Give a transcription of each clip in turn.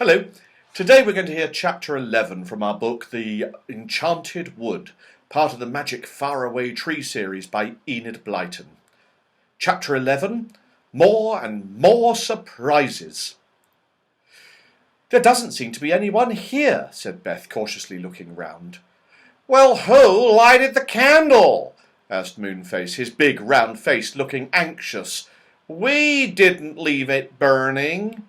Hello. Today we're going to hear Chapter 11 from our book, The Enchanted Wood, part of the Magic Faraway Tree series by Enid Blyton. Chapter 11, More and More Surprises. "There doesn't seem to be anyone here," said Beth, cautiously looking round. "Well, who lighted the candle?" asked Moonface, his big round face looking anxious. "We didn't leave it burning."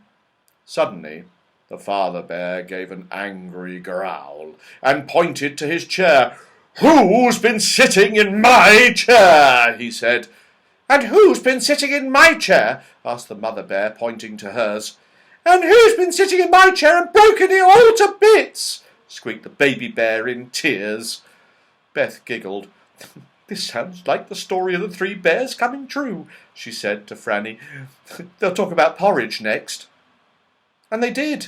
Suddenly, the father bear gave an angry growl and pointed to his chair. "Who's been sitting in my chair?" he said. "And who's been sitting in my chair?" asked the mother bear, pointing to hers. "And who's been sitting in my chair and broken it all to bits?" squeaked the baby bear in tears. Beth giggled. "This sounds like the story of the three bears coming true," she said to Franny. "They'll talk about porridge next." And they did.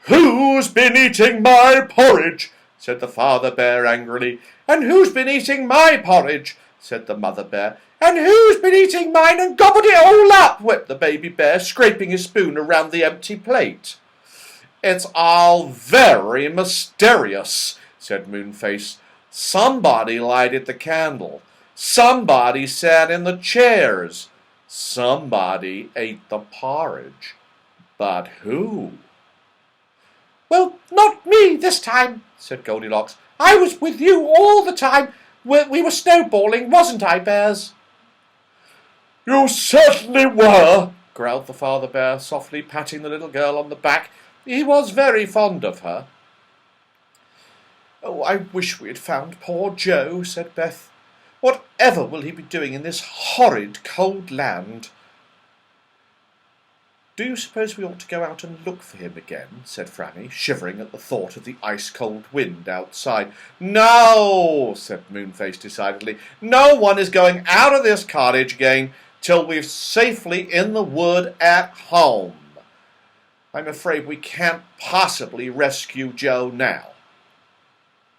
"Who's been eating my porridge?" said the father bear angrily. "And who's been eating my porridge?" said the mother bear. "And who's been eating mine and gobbled it all up?" wept the baby bear, scraping his spoon around the empty plate. "It's all very mysterious," said Moonface. "Somebody lighted the candle. Somebody sat in the chairs. Somebody ate the porridge. But who?" "Well, not me this time," said Goldilocks. "I was with you all the time. We were snowballing, wasn't I, bears?" "You certainly were," growled the father bear, softly patting the little girl on the back. He was very fond of her. "Oh, I wish we had found poor Joe," said Beth. "Whatever will he be doing in this horrid cold land?" "Do you suppose we ought to go out and look for him again?" said Franny, shivering at the thought of the ice-cold wind outside. "No," said Moonface decidedly. "No one is going out of this cottage again till we're safely in the wood at home. I'm afraid we can't possibly rescue Joe now."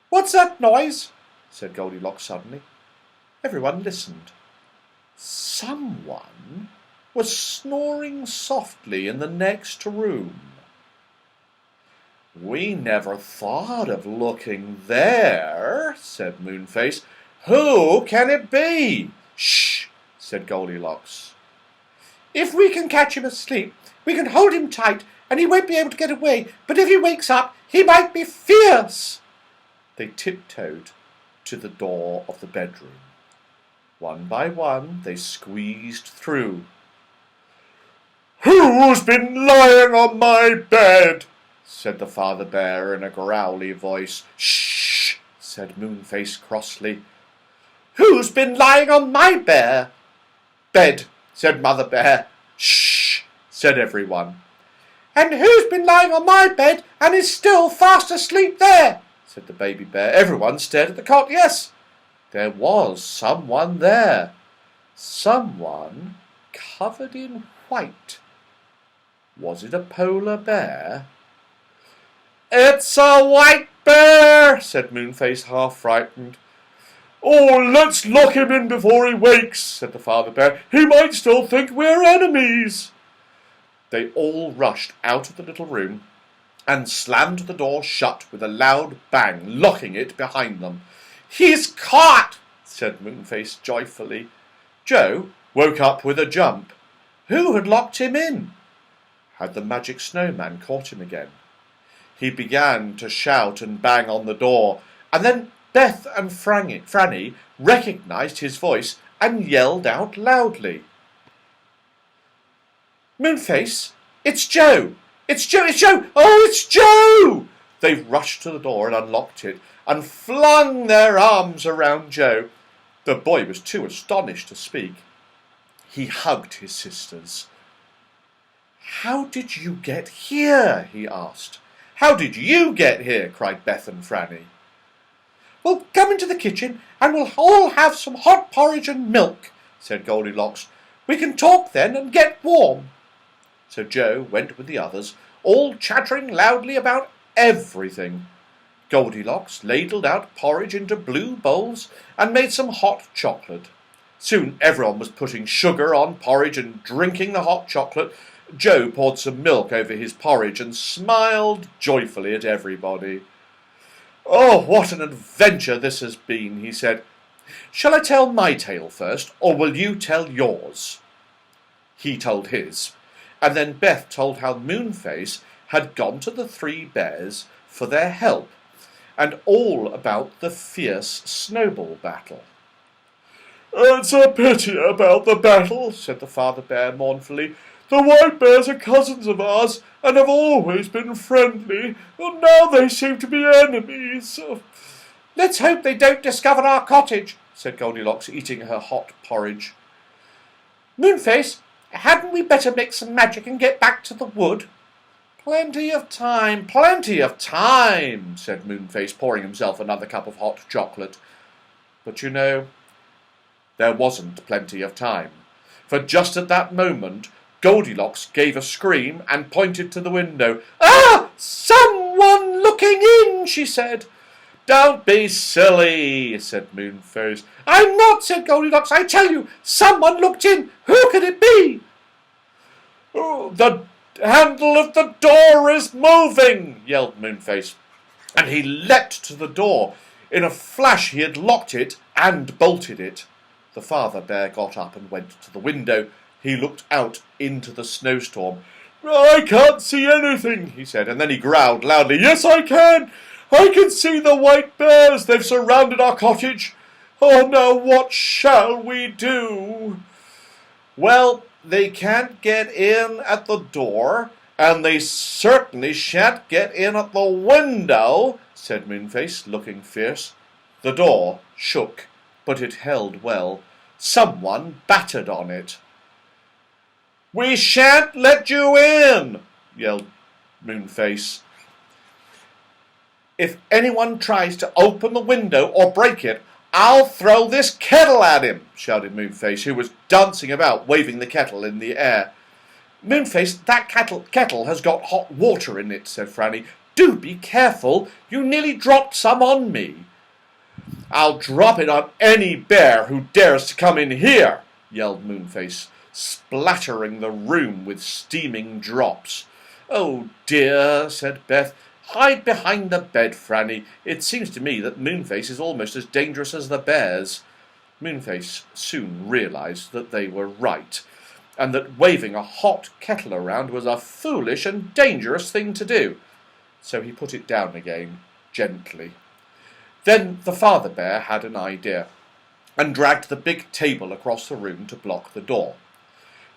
"What's that noise?" said Goldilocks suddenly. Everyone listened. Someone was snoring softly in the next room. "We never thought of looking there," said Moonface. "Who can it be?" "Shh," said Goldilocks. "If we can catch him asleep, we can hold him tight, and he won't be able to get away. But if he wakes up, he might be fierce." They tiptoed to the door of the bedroom. One by one, they squeezed through. "Who's been lying on my bed?" said the father bear in a growly voice. "Shh," said Moonface crossly. "Who's been lying on my bed?" said mother bear. "Shh," said everyone. "And who's been lying on my bed and is still fast asleep there?" said the baby bear. Everyone stared at the cot. Yes, there was someone there. Someone covered in white. Was it a polar bear? "It's a white bear," said Moonface, half frightened. "Oh, let's lock him in before he wakes," said the father bear. "He might still think we're enemies." They all rushed out of the little room and slammed the door shut with a loud bang, locking it behind them. "He's caught," said Moonface joyfully. Joe woke up with a jump. Who had locked him in? Had the magic snowman caught him again? He began to shout and bang on the door, and then Beth and Franny recognised his voice and yelled out loudly. "Moonface, it's Joe! It's Joe! It's Joe! Oh, it's Joe!" They rushed to the door and unlocked it, and flung their arms around Joe. The boy was too astonished to speak. He hugged his sisters. "How did you get here?" he asked. "How did you get here?" cried Beth and Franny. "Well, come into the kitchen, and we'll all have some hot porridge and milk," said Goldilocks. "We can talk then and get warm." So Joe went with the others, all chattering loudly about everything. Goldilocks ladled out porridge into blue bowls and made some hot chocolate. Soon everyone was putting sugar on porridge and drinking the hot chocolate. Joe poured some milk over his porridge and smiled joyfully at everybody. "Oh, what an adventure this has been," he said. "Shall I tell my tale first, or will you tell yours?" He told his, and then Beth told how Moonface had gone to the three bears for their help, and all about the fierce snowball battle. "It's a pity about the battle," said the father bear mournfully. "The white bears are cousins of ours, and have always been friendly, and now they seem to be enemies." "Let's hope they don't discover our cottage," said Goldilocks, eating her hot porridge. "Moonface, hadn't we better make some magic and get back to the wood?" Plenty of time, said Moonface, pouring himself another cup of hot chocolate. But you know, there wasn't plenty of time, for just at that moment Goldilocks gave a scream and pointed to the window. "Ah! Someone looking in!" she said. "Don't be silly," said Moonface. "I'm not," said Goldilocks. "I tell you, someone looked in. Who could it be?" "Oh, the handle of the door is moving," yelled Moonface, and he leapt to the door. In a flash he had locked it and bolted it. The father bear got up and went to the window. He looked out into the snowstorm. "I can't see anything," he said, and then he growled loudly, "Yes, I can! I can see the white bears. They've surrounded our cottage. Oh, now what shall we do?" "Well, they can't get in at the door, and they certainly shan't get in at the window," said Moonface, looking fierce. The door shook, but it held well. Someone battered on it. "We shan't let you in," yelled Moonface. "If anyone tries to open the window or break it, I'll throw this kettle at him," shouted Moonface, who was dancing about, waving the kettle in the air. "Moonface, that kettle has got hot water in it," said Franny. "Do be careful. You nearly dropped some on me." "I'll drop it on any bear who dares to come in here," yelled Moonface, splattering the room with steaming drops. "Oh dear," said Beth. "Hide behind the bed, Franny. It seems to me that Moonface is almost as dangerous as the bears." Moonface soon realized that they were right, and that waving a hot kettle around was a foolish and dangerous thing to do. So he put it down again, gently. Then the father bear had an idea, and dragged the big table across the room to block the door.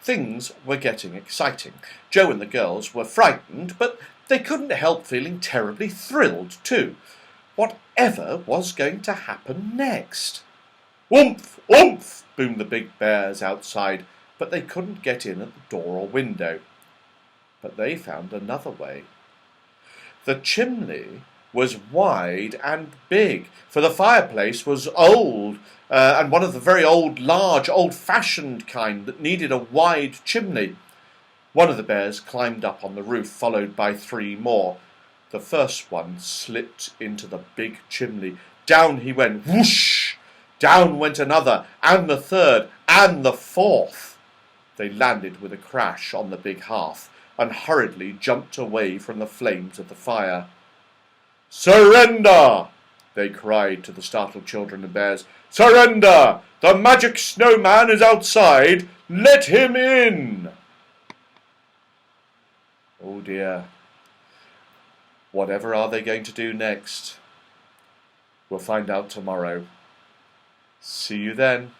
Things were getting exciting. Joe and the girls were frightened, but they couldn't help feeling terribly thrilled too. Whatever was going to happen next? "Oomph! Oomph!" boomed the big bears outside, but they couldn't get in at the door or window. But they found another way. The chimney was wide and big, for the fireplace was old, and one of the very old, large, old-fashioned kind that needed a wide chimney. One of the bears climbed up on the roof, followed by three more. The first one slipped into the big chimney. Down he went, whoosh! Down went another, and the third, and the fourth. They landed with a crash on the big hearth, and hurriedly jumped away from the flames of the fire. "Surrender!" they cried to the startled children and bears. "Surrender! The magic snowman is outside! Let him in!" Oh dear. Whatever are they going to do next? We'll find out tomorrow. See you then.